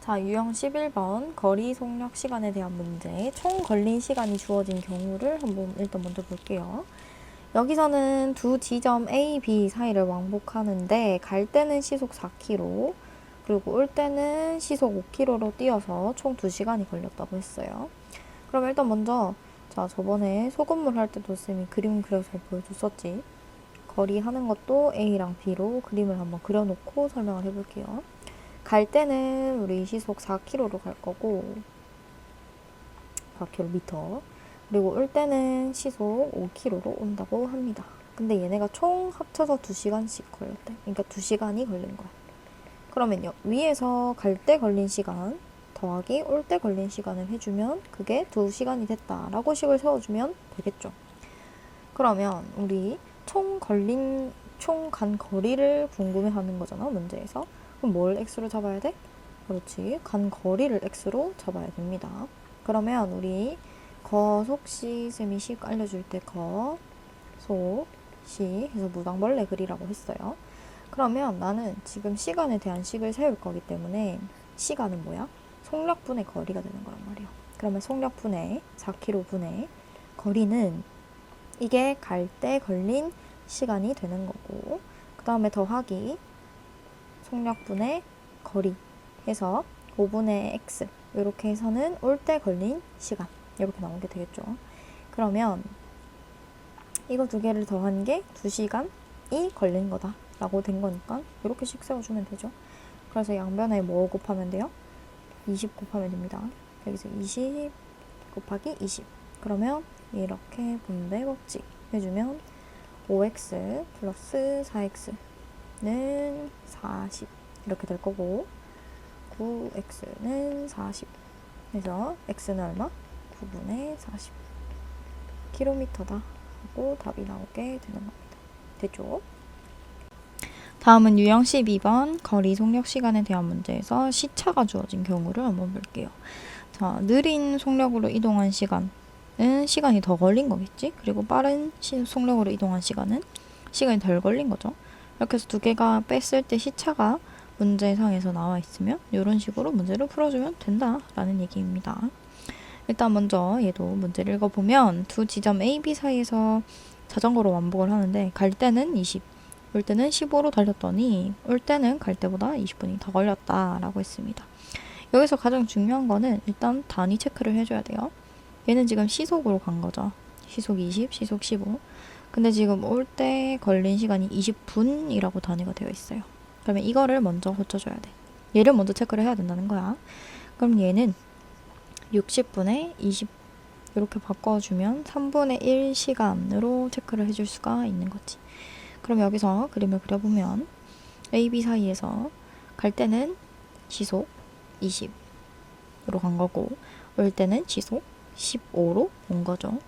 자, 유형 11번 거리 속력 시간에 대한 문제. 총 걸린 시간이 주어진 경우를 한번 일단 먼저 볼게요. 여기서는 두 지점 A, B 사이를 왕복하는데 갈 때는 시속 4km, 그리고 올 때는 시속 5km로 뛰어서 총 2시간이 걸렸다고 했어요. 그럼 일단 먼저 자, 저번에 소금물 할 때도 쌤이 그림 그려서 보여줬었지. 거리 하는 것도 A랑 B로 그림을 한번 그려놓고 설명을 해볼게요. 갈 때는 우리 시속 4km로 갈 거고 4km. 그리고 올 때는 시속 5km로 온다고 합니다. 근데 얘네가 총 합쳐서 2시간씩 걸렸대. 그러니까 2시간이 걸린 거야. 그러면요, 위에서 갈 때 걸린 시간 더하기 올 때 걸린 시간을 해주면 그게 2시간이 됐다라고 식을 세워주면 되겠죠. 그러면 우리 총 간 거리를 궁금해하는 거잖아, 문제에서. 그럼 뭘 x로 잡아야 돼? 그렇지, 간 거리를 x로 잡아야 됩니다. 그러면 우리 거속시 쌤이 식 알려줄 때 거속시 해서 무당벌레 그리라고 했어요. 그러면 나는 지금 시간에 대한 식을 세울 거기 때문에 시간은 뭐야? 속력분의 거리가 되는 거란 말이야. 그러면 속력분의 4km분의 거리는 이게 갈 때 걸린 시간이 되는 거고, 그 다음에 더하기 속력분의 거리 해서 5분의 x 이렇게 해서는 올 때 걸린 시간 이렇게 나오게 되겠죠. 그러면 이거 두 개를 더한 게 2시간이 걸린 거다 라고 된 거니까 이렇게 식 세워주면 되죠. 그래서 양변에 뭐 곱하면 돼요? 20 곱하면 됩니다. 여기서 20 곱하기 20 그러면 이렇게 분배 법칙 해주면 5x 플러스 4x는 40 이렇게 될 거고 9x는 40 그래서 x는 얼마? 9분의 40 km다 하고 답이 나오게 되는 겁니다. 됐죠? 다음은 유형 12번 거리 속력 시간에 대한 문제에서 시차가 주어진 경우를 한번 볼게요. 자, 느린 속력으로 이동한 시간은 시간이 더 걸린 거겠지? 그리고 빠른 속력으로 이동한 시간은 시간이 덜 걸린 거죠. 이렇게 해서 두 개가 뺐을 때 시차가 문제상에서 나와 있으면 이런 식으로 문제를 풀어주면 된다라는 얘기입니다. 일단 먼저 얘도 문제를 읽어보면 두 지점 A, B 사이에서 자전거로 왕복을 하는데 갈 때는 20, 올 때는 15로 달렸더니 올 때는 갈 때보다 20분이 더 걸렸다라고 했습니다. 여기서 가장 중요한 거는 일단 단위 체크를 해줘야 돼요. 얘는 지금 시속으로 간 거죠. 시속 20, 시속 15. 근데 지금 올 때 걸린 시간이 20분이라고 단위가 되어 있어요. 그러면 이거를 먼저 고쳐줘야 돼. 얘를 먼저 체크를 해야 된다는 거야. 그럼 얘는 60분에 20 이렇게 바꿔주면 3분의 1 시간으로 체크를 해줄 수가 있는 거지. 그럼 여기서 그림을 그려보면 A, B 사이에서 갈 때는 시속 20으로 간 거고 올 때는 시속 15로 온 거죠.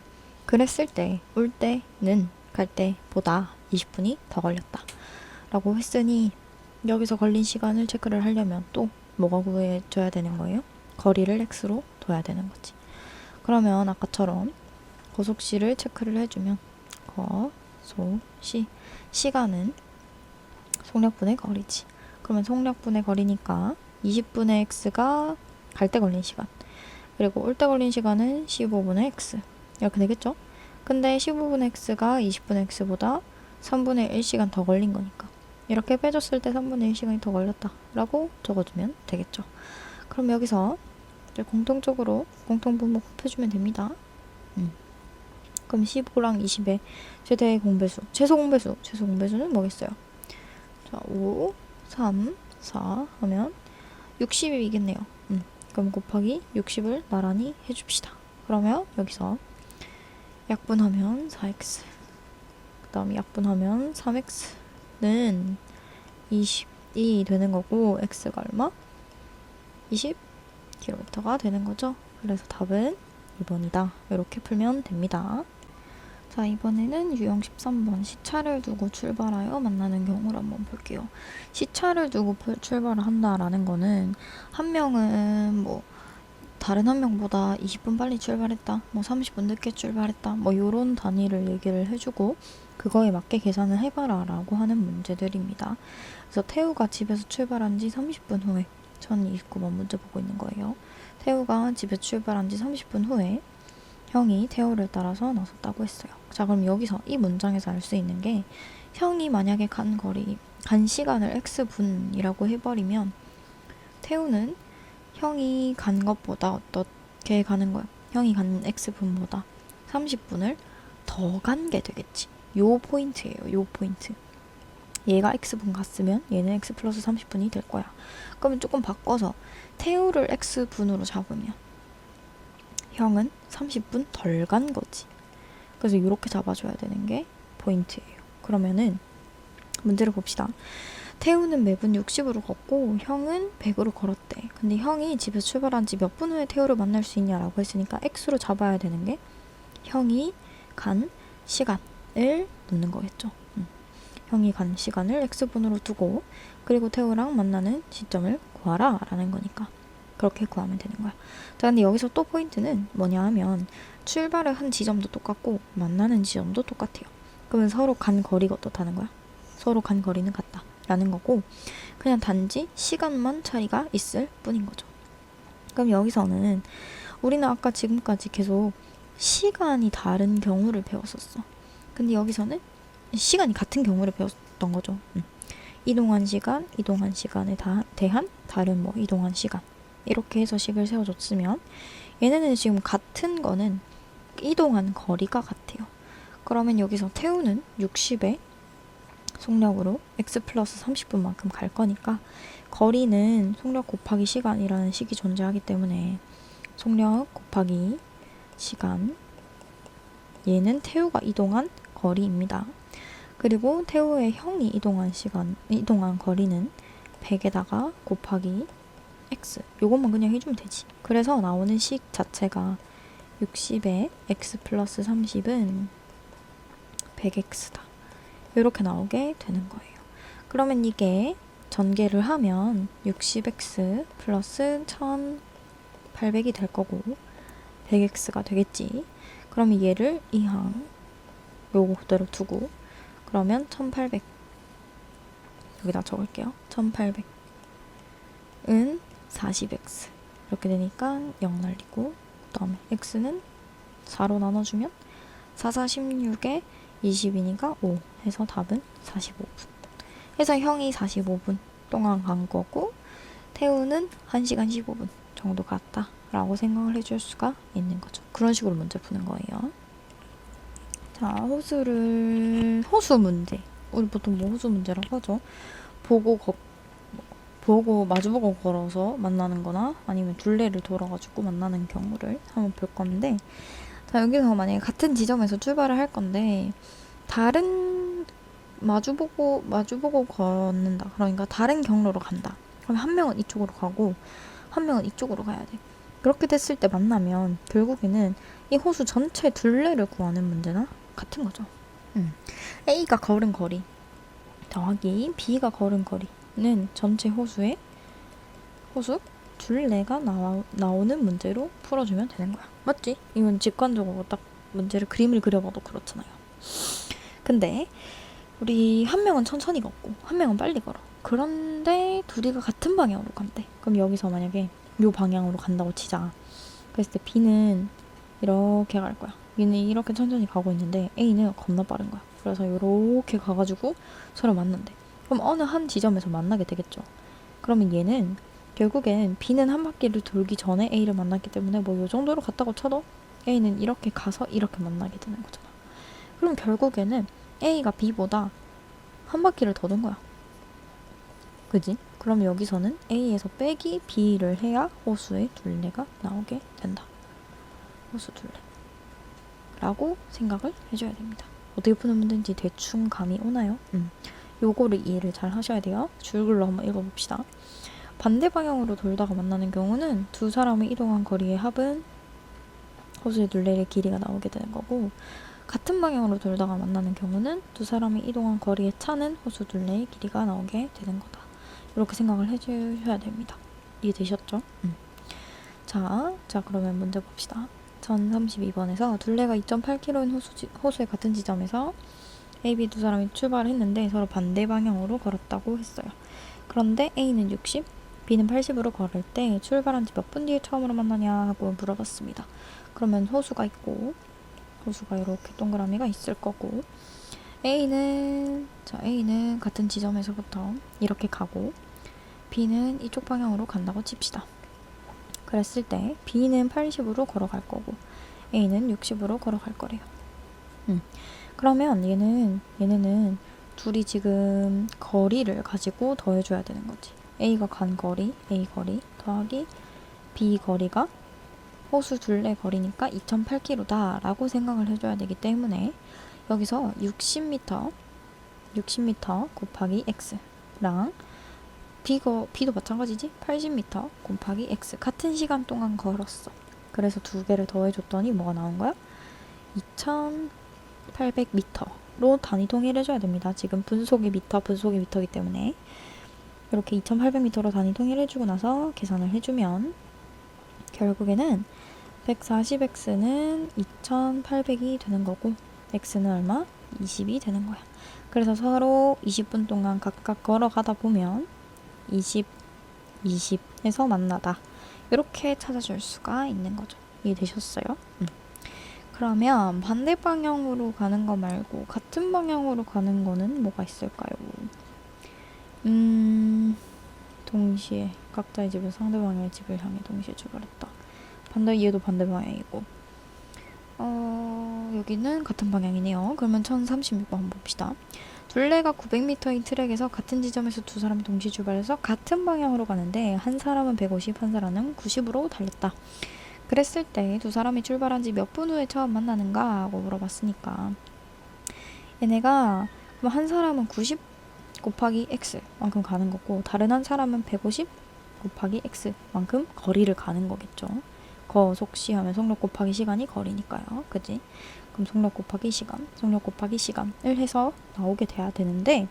그랬을 때 올 때는 갈 때보다 20분이 더 걸렸다 라고 했으니 여기서 걸린 시간을 체크를 하려면 또 뭐가 구해줘야 되는 거예요? 거리를 x로 둬야 되는 거지. 그러면 아까처럼 거속시를 체크를 해주면 거속시 시간은 속력분의 거리지. 그러면 속력분의 거리니까 20분의 x가 갈 때 걸린 시간 그리고 올 때 걸린 시간은 15분의 x 이렇게 되겠죠? 근데 15분의 x가 20분의 x보다 3분의 1시간 더 걸린 거니까 이렇게 빼줬을 때 3분의 1시간이 더 걸렸다 라고 적어주면 되겠죠. 그럼 여기서 이제 공통적으로 공통분모 곱해주면 됩니다. 그럼 15랑 20의 최대 공배수, 최소 공배수는 뭐겠어요? 자, 5, 3, 4 하면 60이겠네요. 그럼 곱하기 60을 나란히 해줍시다. 그러면 여기서 약분하면 4x 그 다음에 약분하면 3x는 20이 되는 거고 x가 얼마? 20km가 되는 거죠. 그래서 답은 2번이다. 이렇게 풀면 됩니다. 자, 이번에는 유형 13번 시차를 두고 출발하여 만나는 경우를 한번 볼게요. 시차를 두고 출발을 한다라는 거는 한 명은 뭐 다른 한 명보다 20분 빨리 출발했다, 뭐 30분 늦게 출발했다, 뭐 요런 단위를 얘기를 해주고 그거에 맞게 계산을 해봐라 라고 하는 문제들입니다. 그래서 태우가 집에서 출발한 지 30분 후에 전 29번 문제 보고 있는 거예요. 태우가 집에 출발한 지 30분 후에 형이 태우를 따라서 나섰다고 했어요. 자, 그럼 여기서 이 문장에서 알 수 있는 게 형이 만약에 간 시간을 x분이라고 해버리면 태우는 형이 간 것보다 어떻게 가는 거야? 형이 간 x분보다 30분을 더 간 게 되겠지. 요 포인트예요. 요 포인트. 얘가 x분 갔으면 얘는 x 플러스 30분이 될 거야. 그러면 조금 바꿔서 태우를 x분으로 잡으면 형은 30분 덜 간 거지. 그래서 이렇게 잡아줘야 되는 게 포인트예요. 그러면은 문제를 봅시다. 태우는 매분 60으로 걷고 형은 100으로 걸었대. 근데 형이 집에서 출발한 지 몇 분 후에 태우를 만날 수 있냐라고 했으니까 x로 잡아야 되는 게 형이 간 시간을 넣는 거겠죠. 형이 간 시간을 x분으로 두고 그리고 태우랑 만나는 시점을 구하라 라는 거니까 그렇게 구하면 되는 거야. 자, 근데 여기서 또 포인트는 뭐냐 하면 출발을 한 지점도 똑같고 만나는 지점도 똑같아요. 그러면 서로 간 거리가 어떻다는 거야? 서로 간 거리는 같다 라는 거고 그냥 단지 시간만 차이가 있을 뿐인 거죠. 그럼 여기서는 우리는 아까 지금까지 계속 시간이 다른 경우를 배웠었어. 근데 여기서는 시간이 같은 경우를 배웠던 거죠. 이동한 시간에 대한 다른 이동한 시간 이렇게 해서 식을 세워줬으면 얘네는 지금 같은 거는 이동한 거리가 같아요. 그러면 여기서 태우는 60의 속력으로 x 플러스 30분만큼 갈 거니까 거리는 속력 곱하기 시간이라는 식이 존재하기 때문에 속력 곱하기 시간 얘는 태우가 이동한 거리입니다. 그리고 태우의 형이 이동한 거리는 100에다가 곱하기 x 요것만 그냥 해주면 되지. 그래서 나오는 식 자체가 60에 x 플러스 30은 100x다. 이렇게 나오게 되는 거예요. 그러면 이게 전개를 하면 60x 플러스 1800이 될 거고 100x가 되겠지. 그러면 얘를 이항 요거 그대로 두고 그러면 1800 여기다 적을게요. 1800은 40x 이렇게 되니까 0 날리고 그 다음에 x는 4로 나눠주면 4, 4, 16에 20이니까 5 해서 답은 45분 해서 형이 45분 동안 간 거고 태우는 1시간 15분 정도 갔다 라고 생각을 해줄 수가 있는 거죠. 그런 식으로 문제 푸는 거예요. 자, 호수 문제. 우리 보통 호수 문제라고 하죠. 마주보고 걸어서 만나는 거나 아니면 둘레를 돌아가지고 만나는 경우를 한번 볼 건데, 자, 여기서 만약에 같은 지점에서 출발을 할 건데, 마주보고 걷는다. 그러니까 다른 경로로 간다. 그럼 한 명은 이쪽으로 가고, 한 명은 이쪽으로 가야 돼. 그렇게 됐을 때 만나면 결국에는 이 호수 전체 둘레를 구하는 문제나 같은 거죠. A가 걸은 거리 더하기 B가 걸은 거리는 전체 호수 둘레가 나오는 문제로 풀어주면 되는 거야. 맞지? 이건 직관적으로 딱 문제를 그림을 그려봐도 그렇잖아요. 근데 우리 한 명은 천천히 걷고 한 명은 빨리 걸어. 그런데 둘이가 같은 방향으로 간대. 그럼 여기서 만약에 요 방향으로 간다고 치자. 그랬을 때 B는 이렇게 갈 거야. 얘는 이렇게 천천히 가고 있는데 A는 겁나 빠른 거야. 그래서 이렇게 가가지고 서로 만난대. 그럼 어느 한 지점에서 만나게 되겠죠. 그러면 얘는 결국엔 B는 한 바퀴를 돌기 전에 A를 만났기 때문에 요 정도로 갔다고 쳐도 A는 이렇게 가서 이렇게 만나게 되는 거잖아. 그럼 결국에는 A가 B보다 한 바퀴를 더 돈 거야. 그지? 그럼 여기서는 A에서 빼기 B를 해야 호수의 둘레가 나오게 된다. 호수 둘레 라고 생각을 해줘야 됩니다. 어떻게 푸는 문제인지 대충 감이 오나요? 요거를 이해를 잘 하셔야 돼요. 줄글로 한번 읽어봅시다. 반대 방향으로 돌다가 만나는 경우는 두 사람이 이동한 거리의 합은 호수의 둘레의 길이가 나오게 되는 거고, 같은 방향으로 돌다가 만나는 경우는 두 사람이 이동한 거리의 차는 호수 둘레의 길이가 나오게 되는 거다. 이렇게 생각을 해주셔야 됩니다. 이해되셨죠? 자, 그러면 문제 봅시다. 1032번에서 둘레가 2.8km인 호수의 같은 지점에서 A, B 두 사람이 출발을 했는데 서로 반대 방향으로 걸었다고 했어요. 그런데 A는 60, B는 80으로 걸을 때 출발한 지 몇 분 뒤에 처음으로 만나냐 하고 물어봤습니다. 그러면 호수가 있고 호수가 이렇게 동그라미가 있을 거고 A는 같은 지점에서부터 이렇게 가고 B는 이쪽 방향으로 간다고 칩시다. 그랬을 때 B는 80으로 걸어갈 거고 A는 60으로 걸어갈 거래요. 그러면 얘네는 둘이 지금 거리를 가지고 더해줘야 되는 거지. A가 간 거리, A 거리 더하기 B 거리가 호수 둘레 거리니까 2008km다 라고 생각을 해줘야 되기 때문에 여기서 60m 곱하기 x랑 B도 마찬가지지? 80m 곱하기 x 같은 시간 동안 걸었어. 그래서 두 개를 더해줬더니 뭐가 나온 거야? 2800m로 단위 통일해줘야 됩니다. 지금 분속이 미터이기 때문에 이렇게 2800m로 단위 통일해주고 나서 계산을 해주면 결국에는 140x는 2800이 되는 거고 x는 얼마? 20이 되는 거야. 그래서 서로 20분 동안 각각 걸어가다 보면 20, 20에서 만나다. 이렇게 찾아줄 수가 있는 거죠. 이해되셨어요? 그러면 반대 방향으로 가는 거 말고 같은 방향으로 가는 거는 뭐가 있을까요? 동시에 각자의 집을 상대방의 집을 향해 동시에 출발했다. 얘도 반대 방향이고 여기는 같은 방향이네요. 그러면 1036번 한번 봅시다. 둘레가 900m인 트랙에서 같은 지점에서 두 사람이 동시에 출발해서 같은 방향으로 가는데 한 사람은 150, 한 사람은 90으로 달렸다. 그랬을 때 두 사람이 출발한 지 몇 분 후에 처음 만나는가 하고 물어봤으니까 얘네가 그럼 한 사람은 90 곱하기 x만큼 가는 거고 다른 한 사람은 150 곱하기 x만큼 거리를 가는 거겠죠. 속시 하면 속력 곱하기 시간이 거리니까요. 그지? 그럼 속력 곱하기 시간을 해서 나오게 돼야 되는데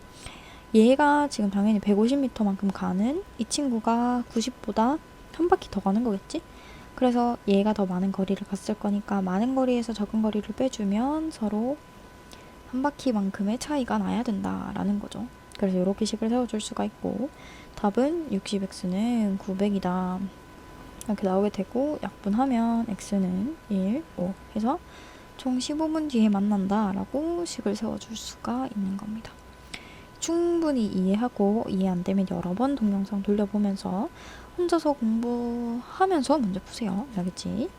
얘가 지금 당연히 150m만큼 가는 이 친구가 90보다 한 바퀴 더 가는 거겠지? 그래서 얘가 더 많은 거리를 갔을 거니까 많은 거리에서 적은 거리를 빼주면 서로 한 바퀴만큼의 차이가 나야 된다라는 거죠. 그래서 이렇게 식을 세워줄 수가 있고 답은 60x는 900이다. 이렇게 나오게 되고 약분하면 x는 1, 5 해서 총 15분 뒤에 만난다 라고 식을 세워줄 수가 있는 겁니다. 충분히 이해하고 이해 안 되면 여러 번 동영상 돌려보면서 혼자서 공부하면서 문제 푸세요. 알겠지?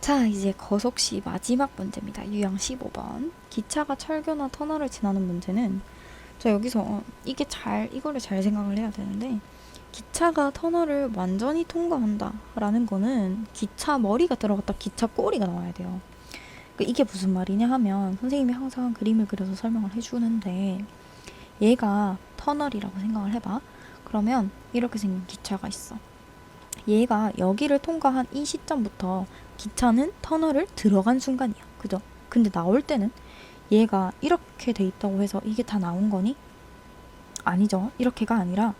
자, 이제 거속시 마지막 문제입니다. 유형 15번. 기차가 철교나 터널을 지나는 문제는 자, 여기서 이거를 잘 생각을 해야 되는데 기차가 터널을 완전히 통과한다 라는 거는 기차 머리가 들어갔다 기차 꼬리가 나와야 돼요. 이게 무슨 말이냐 하면 선생님이 항상 그림을 그려서 설명을 해주는데 얘가 터널이라고 생각을 해봐. 그러면 이렇게 생긴 기차가 있어. 얘가 여기를 통과한 이 시점부터 기차는 터널을 들어간 순간이야. 그죠? 근데 나올 때는 얘가 이렇게 돼 있다고 해서 이게 다 나온 거니? 아니죠. 이렇게가 아니라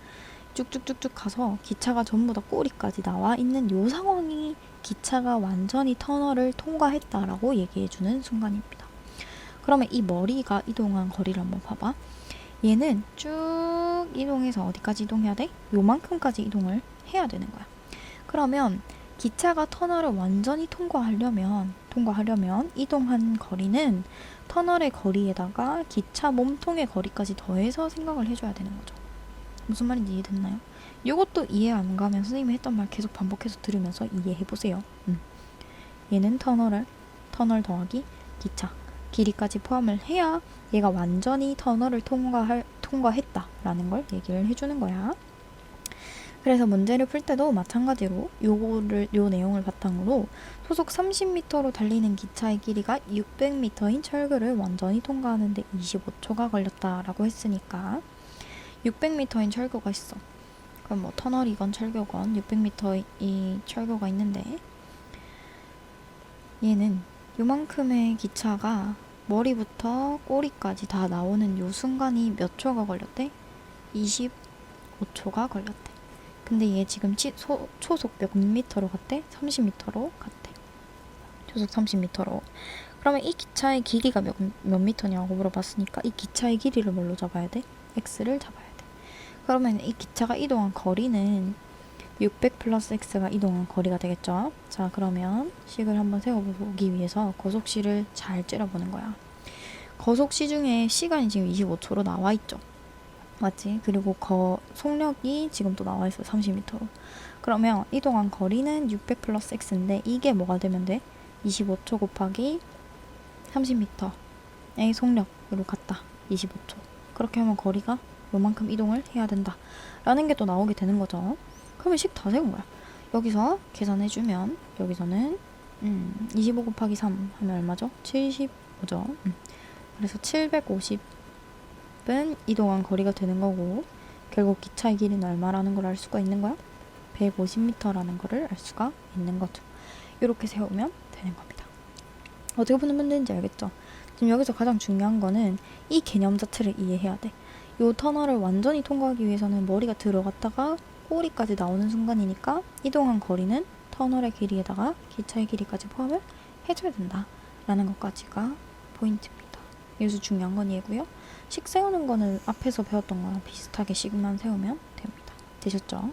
쭉쭉쭉쭉 가서 기차가 전부 다 꼬리까지 나와 있는 요 상황이 기차가 완전히 터널을 통과했다라고 얘기해주는 순간입니다. 그러면 이 머리가 이동한 거리를 한번 봐봐. 얘는 쭉 이동해서 어디까지 이동해야 돼? 요만큼까지 이동을 해야 되는 거야. 그러면 기차가 터널을 완전히 통과하려면 이동한 거리는 터널의 거리에다가 기차 몸통의 거리까지 더해서 생각을 해줘야 되는 거죠. 무슨 말인지 이해됐나요? 이것도 이해 안 가면 선생님이 했던 말 계속 반복해서 들으면서 이해해보세요. 얘는 터널 더하기 기차 길이까지 포함을 해야 얘가 완전히 터널을 통과했다라는 걸 얘기를 해주는 거야. 그래서 문제를 풀 때도 마찬가지로 요 내용을 바탕으로 소속 30m로 달리는 기차의 길이가 600m인 철교를 완전히 통과하는데 25초가 걸렸다라고 했으니까 600m인 철교가 있어. 그럼 뭐 터널이건 철교건 600m의 철교가 있는데 얘는 요만큼의 기차가 머리부터 꼬리까지 다 나오는 요 순간이 몇 초가 걸렸대? 25초가 걸렸대. 근데 얘 지금 초속 몇 미터로 갔대? 30m로 갔대. 초속 30m로. 그러면 이 기차의 길이가 몇 미터냐고 물어봤으니까 이 기차의 길이를 뭘로 잡아야 돼? x를 잡아야 돼. 그러면 이 기차가 이동한 거리는 600 플러스 x가 이동한 거리가 되겠죠. 자, 그러면 식을 한번 세워보기 위해서 거속시를 잘 째려보는 거야. 거속시 중에 시간이 지금 25초로 나와 있죠. 맞지? 그리고 속력이 지금 또 나와 있어요. 30m로. 그러면 이동한 거리는 600 플러스 x인데 이게 뭐가 되면 돼? 25초 곱하기 30m의 속력으로 갔다. 25초. 그렇게 하면 거리가 요만큼 이동을 해야 된다. 라는 게 또 나오게 되는 거죠. 그러면 식 다 세운 거야. 여기서 계산해주면 여기서는 25 곱하기 3 하면 얼마죠? 75죠. 그래서 750은 이동한 거리가 되는 거고 결국 기차의 길이는 얼마라는 걸 알 수가 있는 거야? 150m라는 거를 알 수가 있는 거죠. 이렇게 세우면 되는 겁니다. 어떻게 푸는 문제인지 알겠죠? 지금 여기서 가장 중요한 거는 이 개념 자체를 이해해야 돼. 이 터널을 완전히 통과하기 위해서는 머리가 들어갔다가 꼬리까지 나오는 순간이니까 이동한 거리는 터널의 길이에다가 기차의 길이까지 포함을 해줘야 된다 라는 것까지가 포인트입니다. 여기서 중요한 건 얘고요. 식 세우는 거는 앞에서 배웠던 거랑 비슷하게 식만 세우면 됩니다. 되셨죠?